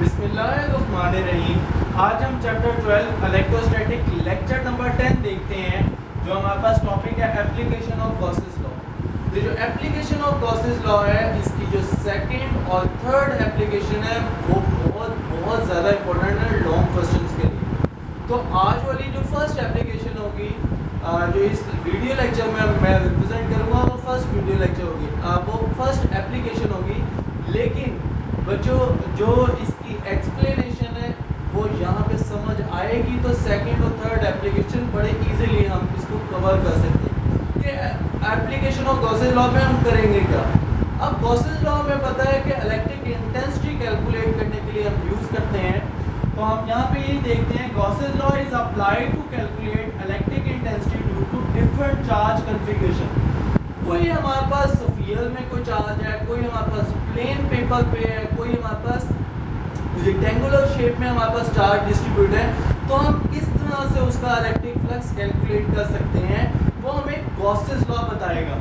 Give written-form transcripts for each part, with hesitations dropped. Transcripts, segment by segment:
बिस्मिल्लाहिर्रहमानिर्रहीम। आज हम चैप्टर 12 इलेक्ट्रोस्टैटिक लेक्चर नंबर 10 देखते हैं। जो हमारे पास टॉपिक है एप्लीकेशन ऑफ गॉसेस लॉ। तो जो एप्लीकेशन ऑफ गॉसेस लॉ है, इसकी जो सेकंड और थर्ड एप्लीकेशन है वो बहुत ज़्यादा इंपॉर्टेंट है लॉन्ग क्वेश्चंस के लिए। तो आज वाली जो फर्स्ट एप्लीकेशन होगी, जो इस वीडियो लेक्चर में मैं रिप्रेजेंट करूँगा, वो फर्स्ट वीडियो लेक्चर होगी, वो फर्स्ट एप्लीकेशन होगी। लेकिन बच्चों जो इसकी एक्सप्लेनेशन है वो यहाँ पे समझ आएगी, तो सेकंड और थर्ड एप्लीकेशन बड़े इजीली हम इसको कवर कर सकते हैं कि एप्लीकेशन ऑफ गॉसेस लॉ में हम करेंगे क्या। अब गॉसेस लॉ में पता है कि इलेक्ट्रिक इंटेंसिटी कैलकुलेट करने के लिए हम यूज़ करते हैं। तो हम यहाँ पे यही देखते हैं, Gauss's law is applied to calculate electric intensity due to different charge configuration. कोई हमारे पास स्फीयर में कोई चार्ज है, कोई हमारे पास प्लेन पेपर पे है, कोई हमारे पास रेक्टेंगुलर शेप में हमारे पास चार्ज डिस्ट्रीब्यूट है, तो हम किस तरह से उसका इलेक्ट्रिक फ्लक्स कैलकुलेट कर सकते हैं वो हमें गॉसेस लॉ बताएगा।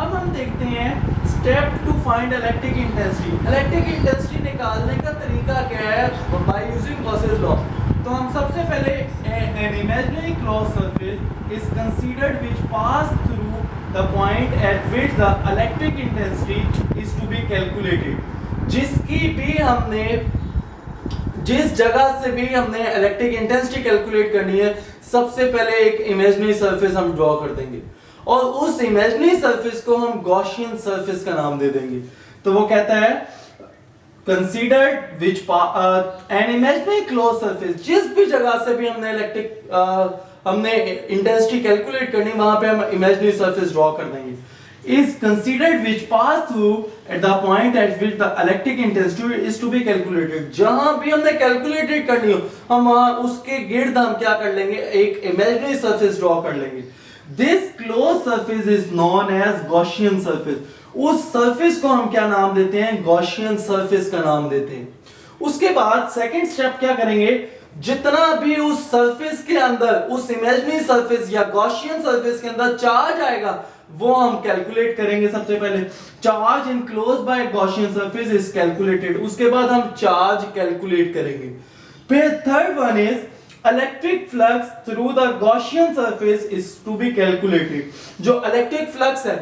अब हम देखते हैं step to find electric intensity. Electric intensity निकालने का तरीका क्या है बाय यूजिंग गॉसेस लॉ। तो हम सबसे पहले an imaginary closed surface is considered which pass through the point at which the electric intensity is to be calculated। जिस जगह से भी हमने इलेक्ट्रिक इंटेंसिटी कैलकुलेट करनी है, सबसे पहले एक इमेजिनरी सरफेस हम ड्रॉ कर देंगे और उस इमेजिनरी सरफेस को हम गॉसियन सरफेस का नाम दे देंगे। तो वो कहता है considered which an imaginary close surface, जिस भी जगह से भी हमने इंटेंसिटी कैलकुलेट करनी, वहां पे हम इमेजिनरी सरफेस ड्रॉ कर देंगे। is considered which pass through at the point at which the electric intensity is to be calculated। जहां भी हमने कैलकुलेटेड करनी हो, हम वहां उसके गिर्द हम क्या कर लेंगे, एक इमेजिनरी सरफेस ड्रॉ कर लेंगे। This closed surface is known as Gaussian surface। उस सरफेस को हम क्या नाम देते हैं, गॉसियन सरफेस का नाम देते हैं। उसके बाद सेकंड स्टेप क्या करेंगे, जितना भी उस सरफेस के अंदर, उस इमेजिनरी सरफेस या गॉसियन सरफेस के अंदर चार्ज आएगा, वो हम कैलकुलेट करेंगे। सबसे पहले charge enclosed by Gaussian surface is calculated, उसके बाद हम चार्ज कैलकुलेट करेंगे। फिर third one is electric flux through the Gaussian surface is to be calculated. जो इलेक्ट्रिक फ्लक्स है,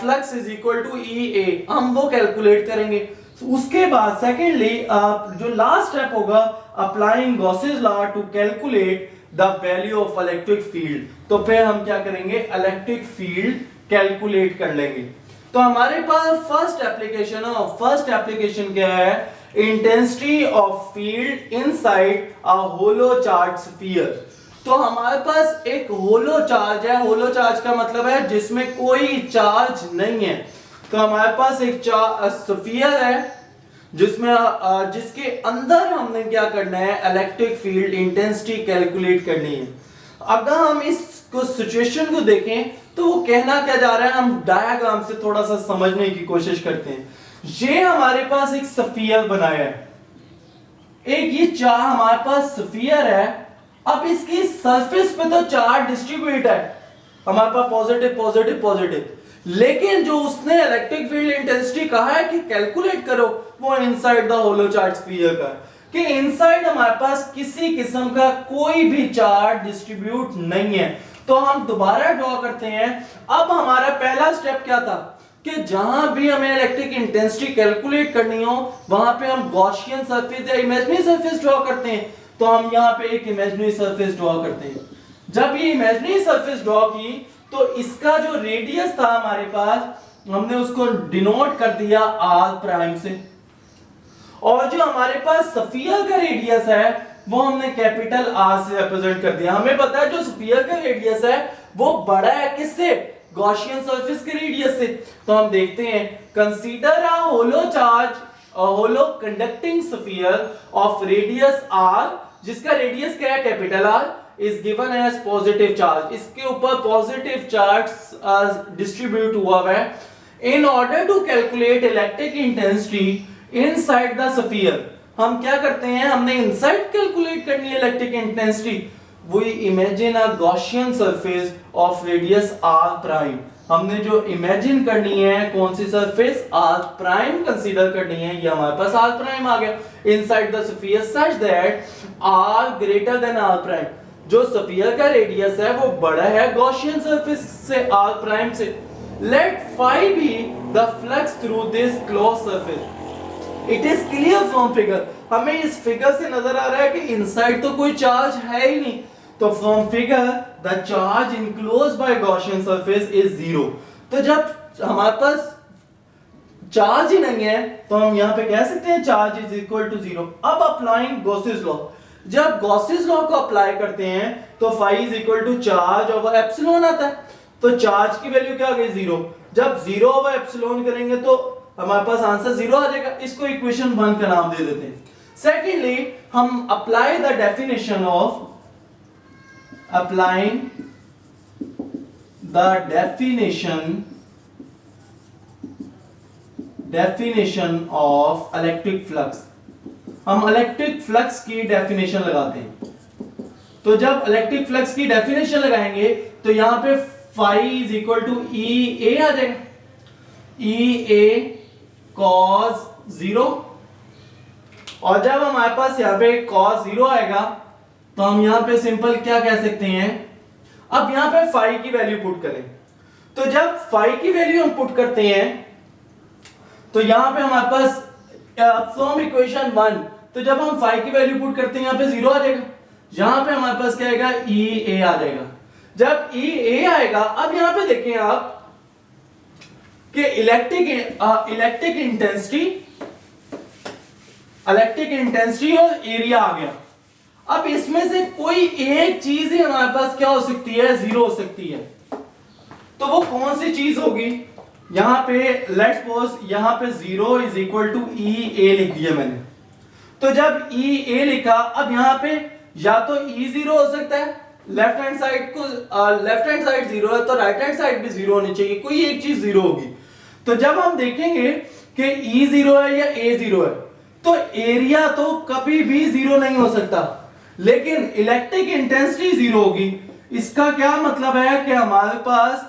flux is equal to EA, हम वो कैलकुलेट करेंगे। उसके बाद सेकेंडली जो लास्ट स्टेप होगा, applying Gauss's law to calculate the value of electric field. तो फिर हम क्या करेंगे, इलेक्ट्रिक फील्ड कैलकुलेट कर लेंगे। तो हमारे पास फर्स्ट एप्लीकेशन है, और फर्स्ट एप्लीकेशन क्या है, intensity of field inside a hollow charge sphere. तो हमारे पास एक होलो चार्ज है, होलो चार्ज का मतलब है जिसमें कोई चार्ज नहीं है। तो हमारे पास एक स्फीयर है जिसमें जिसके अंदर हमने क्या करना है, इलेक्ट्रिक फील्ड इंटेंसिटी कैलकुलेट करनी है। अगर हम इसको सिचुएशन को देखें तो वो कहना क्या जा रहा है, हम डायग्राम से थोड़ा सा समझने की कोशिश करते हैं। ये हमारे पास एक स्फीयर बनाया है, एक ये चार्ज हमारे पास स्फीयर है। अब इसकी सरफेस पे तो चार्ज डिस्ट्रीब्यूट है, हमारे पास पॉजिटिव पॉजिटिव पॉजिटिव, लेकिन जो उसने इलेक्ट्रिक फील्ड इंटेंसिटी कहा है कि कैलकुलेट करो, वो inside the hollow charge sphere का, कि इनसाइड हमारे पास किसी किस्म का कोई भी चार्ज डिस्ट्रीब्यूट नहीं है। तो हम दोबारा ड्रॉ करते हैं। अब हमारा पहला स्टेप क्या था कि जहां भी हमें इलेक्ट्रिक इंटेंसिटी कैलकुलेट करनी हो, वहां पे हम गॉसियन सरफेस या इमेजिनरी सरफेस ड्रॉ करते हैं। तो हम यहाँ पे एक इमेजिनरी सरफेस ड्रॉ करते हैं। जब ये इमेजिनरी सरफेस ड्रॉ की, तो इसका जो रेडियस था हमारे पास, हमने उसको डिनोट कर दिया R प्राइम से, और जो हमारे पास स्फीयर का रेडियस है वो हमने कैपिटल R से रिप्रेजेंट कर दिया। हमें पता है जो स्फीयर का रेडियस है वो बड़ा है किससे, गॉसियन सरफेस के रेडियस से। तो हम देखते हैं, consider a hollow charge, a hollow conducting sphere of radius R, जिसका रेडियस क्या है, capital R, is given as positive charge। इसके ऊपर पॉजिटिव चार्ज डिस्ट्रीब्यूट हुआ है। In order to calculate electric intensity inside the sphere, हम क्या करते हैं, हमने इनसाइड कैलकुलेट करनी है electric intensity. We imagine a Gaussian surface of radius R prime। हमने जो इमेजिन करनी है कौन सी सरफेस, आर प्राइम कंसीडर करनी है, ये हमारे पास आर प्राइम आ गया inside the sphere such that R greater than R prime. जो स्फीयर का रेडियस है वो बड़ा है गॉसियन सरफेस से, आर प्राइम से। Let phi be the flux through this close surface. It is clear from figure, हमें इस फिगर से नजर आ रहा है कि इनसाइड तो कोई चार्ज है ही नहीं, तो from figure the charge enclosed by Gaussian surface is 0। तो जब हमारे पास चार्ज ही नहीं है तो हम यहां पे कह सकते हैं चार्ज इज इक्वल टू 0। अब अप्लाइंग गॉसेस लॉ, जब गॉसेस लॉ को अप्लाई करते हैं तो phi is equal to charge over epsilon आता है, तो चार्ज की वैल्यू क्या आ गई 0। जब 0 ओवर एप्सिलॉन करेंगे तो हमारे पास आंसर 0 आ जाएगा। इसको इक्वेशन 1 का नाम दे देते हैं। सेकेंडली हम apply the definition of applying the definition of electric flux। हम इलेक्ट्रिक फ्लक्स की डेफिनेशन लगाते हैं। तो जब इलेक्ट्रिक फ्लक्स की डेफिनेशन लगाएंगे तो यहां पे फाई इज इक्वल टू ई ए आ जाएगा, ई ए कॉस 0। और जब हमारे पास यहां पे कॉस 0 आएगा तो हम यहां पे सिंपल क्या कह सकते हैं, अब यहां पे फाई की वैल्यू पुट करें। तो जब फाई की वैल्यू हम पुट करते हैं तो यहां पे हमारे पास फ्रॉम इक्वेशन 1, तो जब हम फाई की वैल्यू पुट करते हैं यहां पे 0 आ जाएगा, यहां पे हमारे पास क्या आएगा ई ए आ जाएगा। जब ई ए आएगा, अब यहां पे देखें आप कि इलेक्ट्रिक इंटेंसिटी और एरिया आ गया। अब इसमें से कोई एक चीज ही हमारे पास क्या हो सकती है, 0 हो सकती है। तो वो कौन सी चीज होगी, यहां पे लेट्स सपोज यहां पे 0 इज इक्वल टू ई ए लिख दिया मैंने। तो जब ई ए लिखा, अब यहां पे या तो ई 0 हो सकता है, लेफ्ट हैंड साइड 0 है तो राइट हैंड साइड भी 0 होनी चाहिए, कोई एक चीज 0 होगी। तो जब हम देखेंगे कि ई 0 है या ए 0 है तो एरिया तो कभी भी 0 नहीं हो सकता, लेकिन इलेक्ट्रिक इंटेंसिटी 0 होगी। इसका क्या मतलब है कि हमारे पास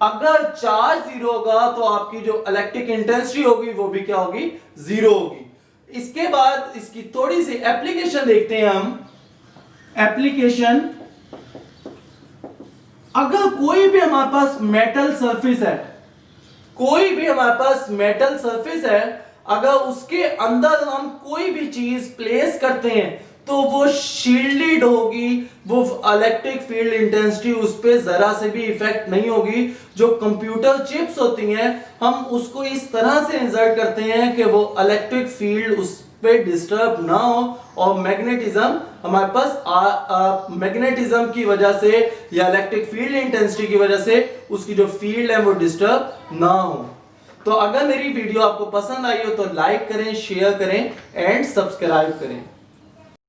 अगर चार्ज 0 होगा तो आपकी जो इलेक्ट्रिक इंटेंसिटी होगी वो भी क्या होगी, 0 होगी। इसके बाद इसकी थोड़ी सी एप्लीकेशन देखते हैं हम। एप्लीकेशन, अगर कोई भी हमारे पास मेटल सरफेस है, कोई भी हमारे पास मेटल सरफेस है, अगर उसके अंदर हम कोई भी चीज प्लेस करते हैं तो वो शील्डेड होगी, वो इलेक्ट्रिक फील्ड इंटेंसिटी उस पर जरा से भी इफेक्ट नहीं होगी। जो कंप्यूटर चिप्स होती हैं हम उसको इस तरह से इंसर्ट करते हैं कि वो इलेक्ट्रिक फील्ड उस पे डिस्टर्ब ना हो, और मैग्नेटिज्म हमारे पास मैग्नेटिज्म की वजह से या इलेक्ट्रिक फील्ड इंटेंसिटी की वजह से उसकी जो फील्ड है वो डिस्टर्ब ना हो। तो अगर मेरी वीडियो आपको पसंद आई हो तो लाइक करें, शेयर करें एंड सब्सक्राइब करें।